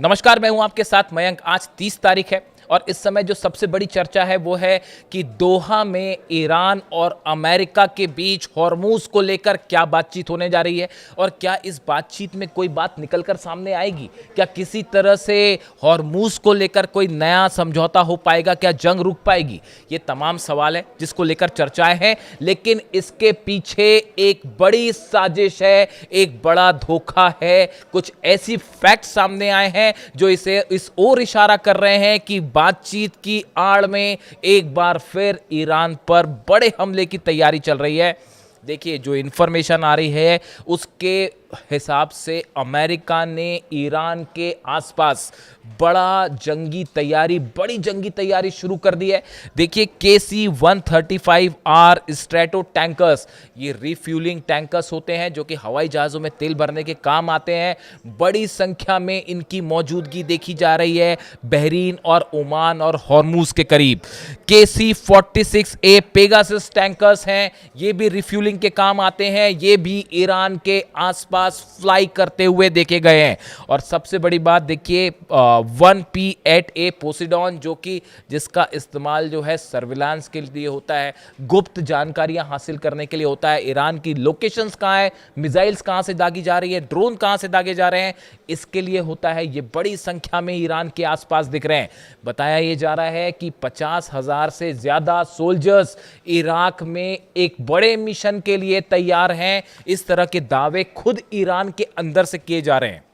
नमस्कार, मैं हूं आपके साथ मयंक। आज 30 तारीख है और इस समय जो सबसे बड़ी चर्चा है वो है कि दोहा में ईरान और अमेरिका के बीच हॉर्मूज को लेकर क्या बातचीत होने जा रही है और क्या इस बातचीत में कोई बात निकलकर सामने आएगी। क्या किसी तरह से हॉर्मूज को लेकर कोई नया समझौता हो पाएगा, क्या जंग रुक पाएगी। ये तमाम सवाल है जिसको लेकर चर्चाएं हैं, लेकिन इसके पीछे एक बड़ी साजिश है, एक बड़ा धोखा है। कुछ ऐसी फैक्ट सामने आए हैं जो इसे इस ओर इशारा कर रहे हैं कि बातचीत की आड़ में एक बार फिर ईरान पर बड़े हमले की तैयारी चल रही है। देखिए, जो इंफॉर्मेशन आ रही है उसके हिसाब से अमेरिका ने ईरान के आसपास बड़ी जंगी तैयारी शुरू कर दी है। देखिए, KC-135R स्ट्रैटो टैंकर्स, ये रिफ्यूलिंग टैंकर्स होते हैं जो कि हवाई जहाज़ों में तेल भरने के काम आते हैं। बड़ी संख्या में इनकी मौजूदगी देखी जा रही है बहरीन और ओमान और हॉर्मूज के करीब। KC-46A पेगासस टैंकर्स हैं, ये भी रिफ्यूलिंग के काम आते हैं। ये भी ईरान के आसपास फ्लाई करते हुए देखे गए हैं। और सबसे बड़ी बात देखिए, 1P-8A पोसिडॉन, जो कि जिसका इस्तेमाल जो है सर्विलांस के लिए होता है, गुप्त जानकारियां हासिल करने के लिए होता है। ईरान की लोकेशंस कहां है, मिसाइल्स कहां से दागी जा रही है, ड्रोन कहां से दागे जा रहे हैं, इसके लिए होता है। ये बड़ी संख्या में ईरान के आसपास दिख रहे हैं। बताया यह जा रहा है कि 50,000 से ज्यादा सोल्जर्स इराक में एक बड़े मिशन के लिए तैयार हैं। इस तरह के दावे खुद ईरान के अंदर से किए जा रहे हैं।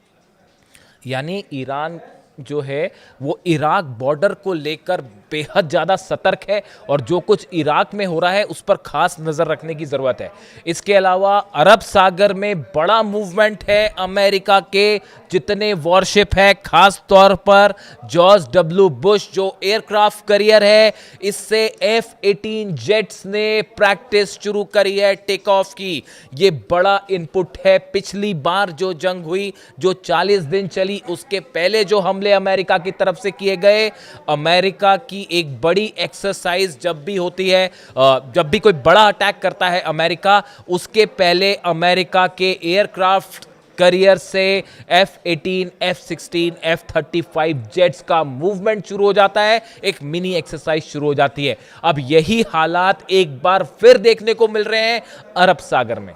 यानी ईरान जो है वो इराक बॉर्डर को लेकर बेहद ज़्यादा सतर्क है और जो कुछ इराक में हो रहा है उस पर खास नज़र रखने की ज़रूरत है। इसके अलावा अरब सागर में बड़ा मूवमेंट है। अमेरिका के जितने वॉरशिप है, खास तौर पर जॉर्ज डब्ल्यू बुश जो एयरक्राफ्ट कैरियर है, इससे F-18 जेट्स ने प्रैक्टिस शुरू करी है टेक ऑफ की। ये बड़ा इनपुट है। पिछली बार जो जंग हुई, जो 40 दिन चली, उसके पहले जो हमले अमेरिका की तरफ से किए गए, अमेरिका की एक बड़ी एक्सरसाइज जब भी होती है, जब भी कोई बड़ा अटैक करता है अमेरिका, उसके पहले अमेरिका के एयरक्राफ्ट कैरियर से F-18, F-16, F-35 जेट्स का मूवमेंट शुरू हो जाता है। एक मिनी एक्सरसाइज शुरू हो जाती है। अब यही हालात एक बार फिर देखने को मिल रहे हैं अरब सागर में।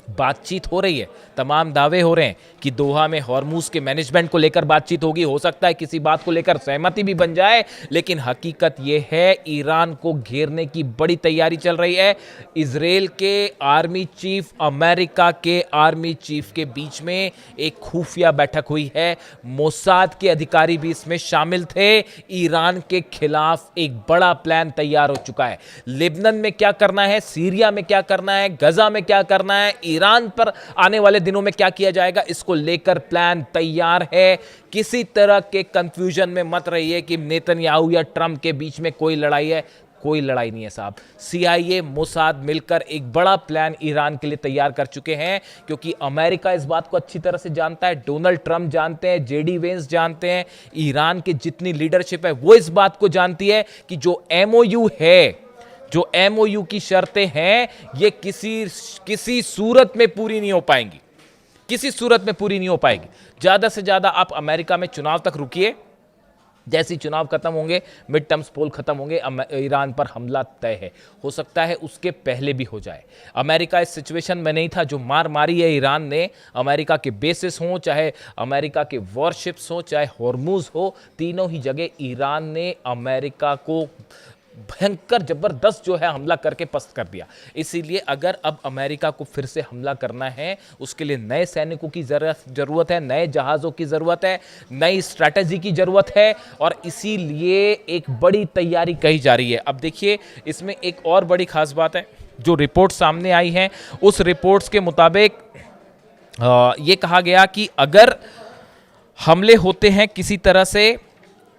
बातचीत हो रही है, तमाम दावे हो रहे हैं कि दोहा में हॉर्मूज के मैनेजमेंट को लेकर बातचीत होगी। हो सकता है किसी बात को लेकर सहमति भी बन जाए, लेकिन हकीकत यह है ईरान को घेरने की बड़ी तैयारी चल रही है। इजराइल के आर्मी चीफ, अमेरिका के आर्मी चीफ के बीच में एक खुफिया बैठक हुई है। मोसाद के अधिकारी भी इसमें शामिल थे। ईरान के खिलाफ एक बड़ा प्लान तैयार हो चुका है। लेबनान में क्या करना है, सीरिया में क्या करना है, गजा में क्या करना है, ईरान पर आने वाले दिनों में क्या किया जाएगा, इसको लेकर प्लान तैयार है। किसी तरह के कंफ्यूजन में मत रहिए कि नेतन्याहू या ट्रंप के बीच में कोई लड़ाई है। कोई लड़ाई नहीं है साहब। CIA, मोसाद मिलकर एक बड़ा प्लान ईरान के लिए तैयार कर चुके हैं, क्योंकि अमेरिका इस बात को अच्छी तरह से जानता है, डोनाल्ड ट्रंप जानते हैं, JD वेंस जानते हैं, ईरान की जितनी लीडरशिप है वो इस बात को जानती है कि जो MOU है, जो MOU की शर्तें हैं, ये किसी सूरत में पूरी नहीं हो पाएंगी। किसी सूरत में पूरी नहीं हो पाएगी। ज्यादा से ज्यादा आप अमेरिका में चुनाव तक रुकिए। जैसे ही चुनाव खत्म होंगे, मिड टर्म्स पोल खत्म होंगे, ईरान पर हमला तय है। हो सकता है उसके पहले भी हो जाए। अमेरिका इस सिचुएशन में नहीं था। जो मार मारी है ईरान ने, अमेरिका के बेसिस हों, चाहे अमेरिका के वॉरशिप्स हों, चाहे हॉर्मूज हो, तीनों ही जगह ईरान ने अमेरिका को भयंकर जबरदस्त जो है हमला करके पस्त कर दिया। इसीलिए अगर अब अमेरिका को फिर से हमला करना है, उसके लिए नए सैनिकों की जरूरत है, नए जहाज़ों की ज़रूरत है, नई स्ट्रैटेजी की ज़रूरत है, और इसीलिए एक बड़ी तैयारी कही जा रही है। अब देखिए, इसमें एक और बड़ी खास बात है। जो रिपोर्ट सामने आई है, उस रिपोर्ट्स के मुताबिक ये कहा गया कि अगर हमले होते हैं किसी तरह से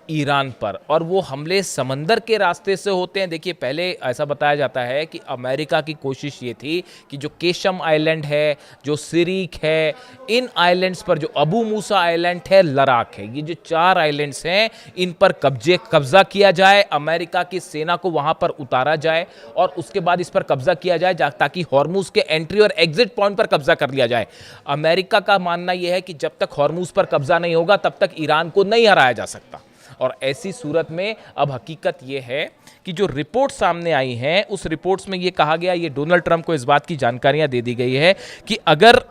ईरान पर, और वो हमले समंदर के रास्ते से होते हैं। देखिए, पहले ऐसा बताया जाता है कि अमेरिका की कोशिश ये थी कि जो केशम आइलैंड है, जो सिरिक है, इन आइलैंड्स पर, जो अबू मूसा आइलैंड है, लद्दाख है, ये जो 4 आइलैंड्स हैं, इन पर कब्जा किया जाए, अमेरिका की सेना को वहां पर उतारा जाए और उसके बाद इस पर कब्जा किया जाए ताकि हॉर्मुज के एंट्री और एग्जिट पॉइंट पर कब्जा कर लिया जाए। अमेरिका का मानना यह है कि जब तक हॉर्मुज पर कब्जा नहीं होगा तब तक ईरान को नहीं हराया जा सकता। और ऐसी सूरत में अब हकीकत यह है कि जो रिपोर्ट सामने आई हैं, उस रिपोर्ट्स में यह कहा गया, ये डोनाल्ड ट्रंप को इस बात की जानकारियां दे दी गई है कि अगर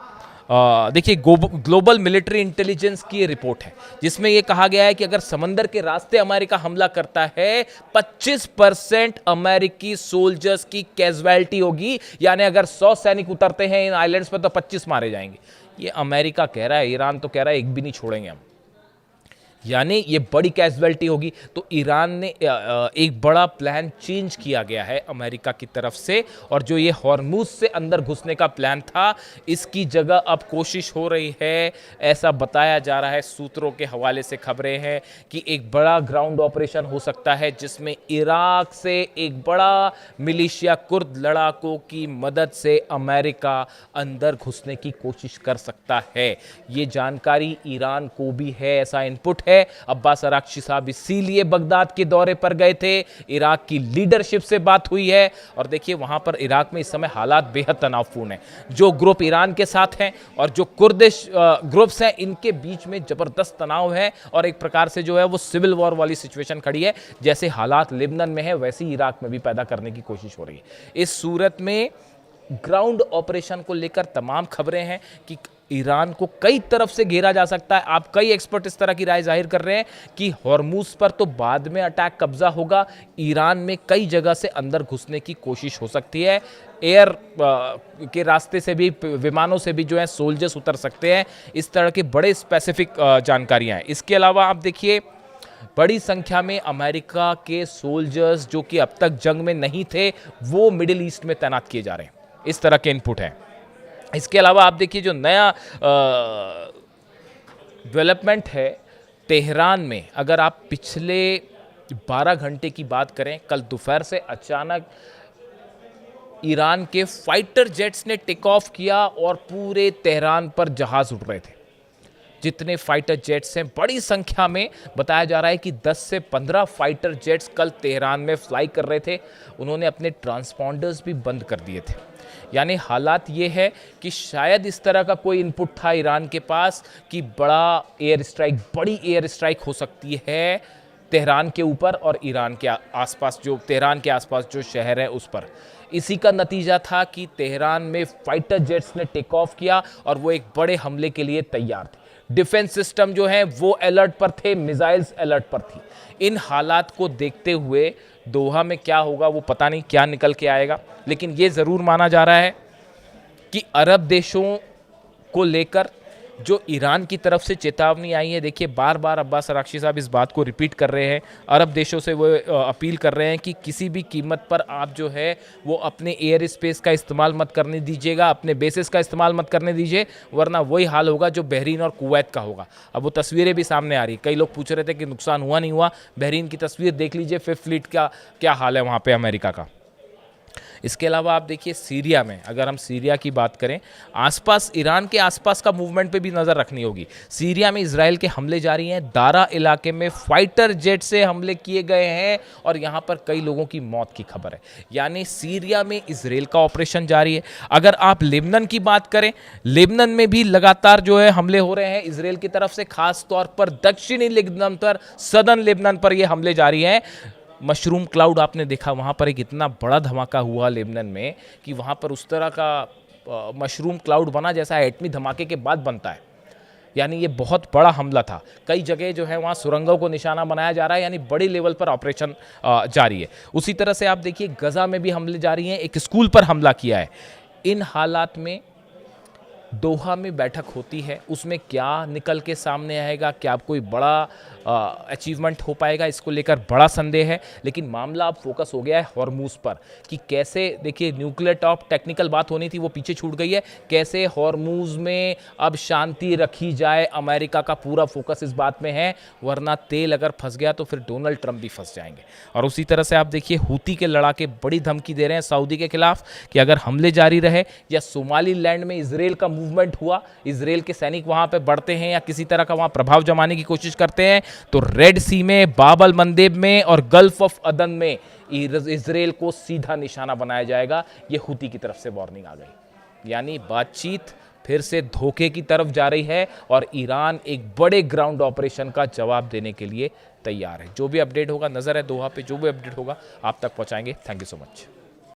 देखिए, ग्लोबल मिलिट्री इंटेलिजेंस की ये रिपोर्ट है जिसमें यह कहा गया है कि अगर समंदर के रास्ते अमेरिका हमला करता है, 25% अमेरिकी सोल्जर्स की कैजुअलिटी होगी। यानी अगर 100 सैनिक उतरते हैं इन आइलैंड्स पर तो 25 मारे जाएंगे। ये अमेरिका कह रहा है, ईरान तो कह रहा है एक भी नहीं छोड़ेंगे हम, यानी ये बड़ी कैजुअलिटी होगी। तो ईरान ने एक बड़ा प्लान चेंज किया गया है अमेरिका की तरफ से, और जो ये हॉर्मुज से अंदर घुसने का प्लान था, इसकी जगह अब कोशिश हो रही है, ऐसा बताया जा रहा है, सूत्रों के हवाले से खबरें हैं कि एक बड़ा ग्राउंड ऑपरेशन हो सकता है जिसमें इराक से एक बड़ा मिलिशिया कुर्द लड़ाकों की मदद से अमेरिका अंदर घुसने की कोशिश कर सकता है। ये जानकारी ईरान को भी है, ऐसा इनपुट है। अब्बास अराक्ची साहब इसीलिए बगदाद के दौरे पर गए थे, इराक की लीडरशिप से बात हुई है। और देखिए, वहां पर इराक में इस समय हालात बेहद तनावपूर्ण हैं। जो ग्रुप ईरान के साथ हैं और जो कुर्दिश ग्रुप्स हैं, इनके बीच में जबरदस्त तनाव है और एक प्रकार से जो है वो सिविल वॉर वाली सिचुएशन खड़ी है। जैसे हालात लेबनान में है वैसे ही इराक में भी पैदा करने की कोशिश हो रही है। इस सूरत में ग्राउंड ऑपरेशन को लेकर तमाम खबरें हैं कि ईरान को कई तरफ से घेरा जा सकता है। आप कई एक्सपर्ट इस तरह की राय जाहिर कर रहे हैं कि हॉर्मुज पर तो बाद में अटैक कब्जा होगा, ईरान में कई जगह से अंदर घुसने की कोशिश हो सकती है। एयर के रास्ते से भी, विमानों से भी जो है सोल्जर्स उतर सकते हैं। इस तरह के बड़े स्पेसिफिक जानकारियां हैं। इसके अलावा आप देखिए, बड़ी संख्या में अमेरिका के सोल्जर्स जो कि अब तक जंग में नहीं थे, वो मिडिल ईस्ट में तैनात किए जा रहे हैं। इस तरह के इनपुट हैं। इसके अलावा आप देखिए, जो नया डेवलपमेंट है तेहरान में, अगर आप पिछले 12 घंटे की बात करें, कल दोपहर से अचानक ईरान के फाइटर जेट्स ने टेक ऑफ किया और पूरे तेहरान पर जहाज उड़ रहे थे। जितने फाइटर जेट्स हैं, बड़ी संख्या में बताया जा रहा है कि 10 से 15 फाइटर जेट्स कल तेहरान में फ्लाई कर रहे थे। उन्होंने अपने ट्रांसपॉन्डर्स भी बंद कर दिए थे। यानी हालात ये है कि शायद इस तरह का कोई इनपुट था ईरान के पास कि बड़ी एयर स्ट्राइक हो सकती है तेहरान के ऊपर और ईरान के आसपास, जो तेहरान के आसपास जो शहर है उस पर। इसी का नतीजा था कि तेहरान में फाइटर जेट्स ने टेक ऑफ किया और वो एक बड़े हमले के लिए तैयार थे। डिफेंस सिस्टम जो है वो अलर्ट पर थे, मिसाइल्स अलर्ट पर थी। इन हालात को देखते हुए दोहा में क्या होगा वो पता नहीं, क्या निकल के आएगा, लेकिन ये ज़रूर माना जा रहा है कि अरब देशों को लेकर जो ईरान की तरफ से चेतावनी आई है, देखिए बार बार अब्बास अराक्ची साहब इस बात को रिपीट कर रहे हैं। अरब देशों से वो अपील कर रहे हैं कि किसी भी कीमत पर आप जो है वो अपने एयर स्पेस का इस्तेमाल मत करने दीजिएगा, अपने बेसिस का इस्तेमाल मत करने दीजिए, वरना वही हाल होगा जो बहरीन और कुवैत का होगा। अब वो तस्वीरें भी सामने आ रही, कई लोग पूछ रहे थे कि नुकसान हुआ नहीं हुआ। बहरीन की तस्वीर देख लीजिए, 5th फ्लीट का क्या हाल है वहाँ पर अमेरिका का। इसके अलावा आप देखिए, सीरिया में, अगर हम सीरिया की बात करें, आसपास ईरान के आसपास का मूवमेंट पे भी नज़र रखनी होगी। सीरिया में इजराइल के हमले जारी हैं। दारा इलाके में फाइटर जेट से हमले किए गए हैं और यहाँ पर कई लोगों की मौत की खबर है। यानी सीरिया में इजराइल का ऑपरेशन जारी है। अगर आप लेबनान की बात करें, लेबनान में भी लगातार जो है हमले हो रहे हैं इजराइल की तरफ से, खास तौर पर दक्षिणी लेबनान पर, सदर्न लेबनान पर ये हमले जारी हैं। मशरूम क्लाउड आपने देखा, वहाँ पर एक इतना बड़ा धमाका हुआ लेबनान में कि वहाँ पर उस तरह का मशरूम क्लाउड बना जैसा एटमी धमाके के बाद बनता है। यानी ये बहुत बड़ा हमला था। कई जगह जो है वहाँ सुरंगों को निशाना बनाया जा रहा है, यानी बड़ी लेवल पर ऑपरेशन जारी है। उसी तरह से आप देखिए, गजा में भी हमले जारी हैं, एक स्कूल पर हमला किया है। इन हालात में दोहा में बैठक होती है, उसमें क्या निकल के सामने आएगा, क्या कोई बड़ा अचीवमेंट हो पाएगा, इसको लेकर बड़ा संदेह है। लेकिन मामला अब फोकस हो गया है हॉर्मूज पर कि कैसे, देखिए न्यूक्लियर टॉप टेक्निकल बात होनी थी वो पीछे छूट गई है, कैसे हॉर्मूज में अब शांति रखी जाए। अमेरिका का पूरा फोकस इस बात में है, वरना तेल अगर फंस गया तो फिर डोनाल्ड ट्रंप भी फंस जाएंगे। और उसी तरह से आप देखिए हूती के लड़ाके बड़ी धमकी दे रहे हैं सऊदी के खिलाफ कि अगर हमले जारी रहे या सोमालीलैंड में इजराइल का मूवमेंट हुआ, इजराइल के सैनिक वहां पे बढ़ते हैं या किसी तरह का वहां प्रभाव जमाने की कोशिश करते हैं, तो रेड सी में, बाब अल मंदेब में और गल्फ ऑफ अदन में इजराइल को सीधा निशाना बनाया जाएगा। ये हूती की तरफ से वार्निंग आ गई। यानी बातचीत फिर से धोखे की तरफ जा रही है और ईरान एक बड़े ग्राउंड ऑपरेशन का जवाब देने के लिए तैयार है। जो भी अपडेट होगा, नजर है दोहा पे, जो भी अपडेट होगा आप तक पहुंचाएंगे। Thank you so much.